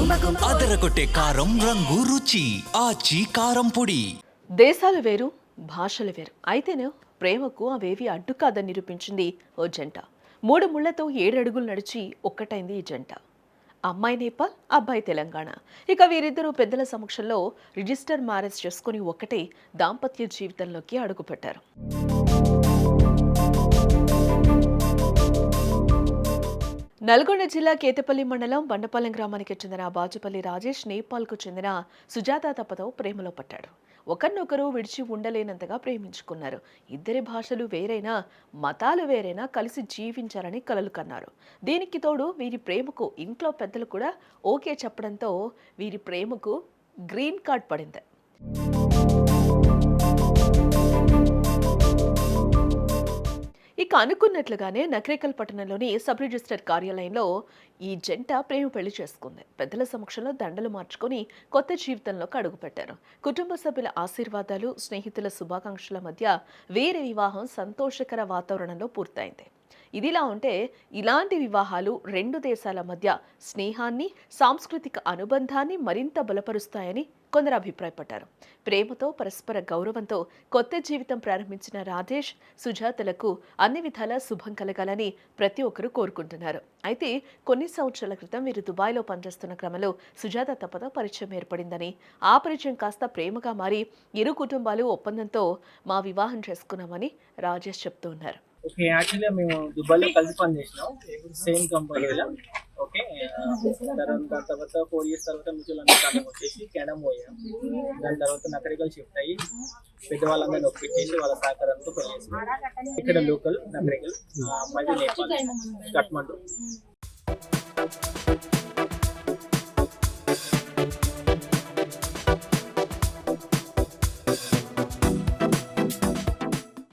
అదరగొట్టే కారం రంగు రుచి ఆచి కారం పొడి. దేశాలు వేరు, భాషలు వేరు, అయితేనే ప్రేమకు అవేవి అడ్డు కాదని నిరూపించింది ఓ జంట. 3 ముళ్లతో 7 అడుగులు నడిచి ఒక్కటైంది ఈ జంట. అమ్మాయి నేపాల్, అబ్బాయి తెలంగాణ. ఇక వీరిద్దరూ పెద్దల సమక్షంలో రిజిస్టర్ మ్యారేజ్ చేసుకుని ఒక్కటే దాంపత్య జీవితంలోకి అడుగుపెట్టారు. నల్గొండ జిల్లా కేతపల్లి మండలం బండపాలెం గ్రామానికి చెందిన బాజుపల్లి రాజేష్ నేపాల్కు చెందిన సుజాత తప్పతో ప్రేమలో పట్టాడు. ఒకరినొకరు విడిచి ఉండలేనంతగా ప్రేమించుకున్నారు. ఇద్దరి భాషలు వేరైనా, మతాలు వేరైనా కలిసి జీవించాలని కలలు కన్నారు. దీనికి తోడు వీరి ప్రేమకు ఇంట్లో పెద్దలు కూడా ఓకే చెప్పడంతో వీరి ప్రేమకు గ్రీన్ కార్డ్ పడింది. ఇక అనుకున్నట్లుగానే నకరేకల్ పట్టణంలోని సబ్ రిజిస్టర్ కార్యాలయంలో ఈ జంట ప్రేమ పెళ్లి చేసుకుంది. పెద్దల సమక్షంలో దండలు మార్చుకొని కొత్త జీవితంలోకి అడుగుపెట్టారు. కుటుంబ సభ్యుల ఆశీర్వాదాలు, స్నేహితుల శుభాకాంక్షల మధ్య వీరి వివాహం సంతోషకర వాతావరణంలో పూర్తయింది. ఇదిలా ఉంటే ఇలాంటి వివాహాలు 2 దేశాల మధ్య స్నేహాన్ని, సాంస్కృతిక అనుబంధాన్ని మరింత బలపరుస్తాయని కొందరు అభిప్రాయపడ్డారు. ప్రేమతో, పరస్పర గౌరవంతో కొత్త జీవితం ప్రారంభించిన రాజేష్, సుజాతలకు అన్ని విధాలా శుభం కలగాలని ప్రతి ఒక్కరూ కోరుకుంటున్నారు. అయితే కొన్ని సంవత్సరాల క్రితం వీరు దుబాయ్లో పనిచేస్తున్న క్రమంలో సుజాత తప్పతో పరిచయం ఏర్పడిందని, ఆ పరిచయం కాస్త ప్రేమగా మారి ఇరు కుటుంబాలు ఒప్పందంతో మా వివాహం చేసుకున్నామని రాజేష్ చెప్తూ ఉన్నారు. ఓకే, యాక్చువల్గా మేము దుబాయ్లో కలిసి పనిచేసినాం సేమ్ కంపెనీలో. ఓకే, దాని తర్వాత 4 years తర్వాత మ్యూచువల్ అండర్స్టాండింగ్ వచ్చేసి కెనడా పోయాం. దాని తర్వాత నకరికల్ షిఫ్ట్ అయ్యి పెద్దవాళ్ళందరినీ ఒప్పించేసి వాళ్ళ సహకారంతో పనిచేసాం. ఇక్కడ లోకల్ నకరికల్, అమ్మాయి నేపాల్, కట్మండు.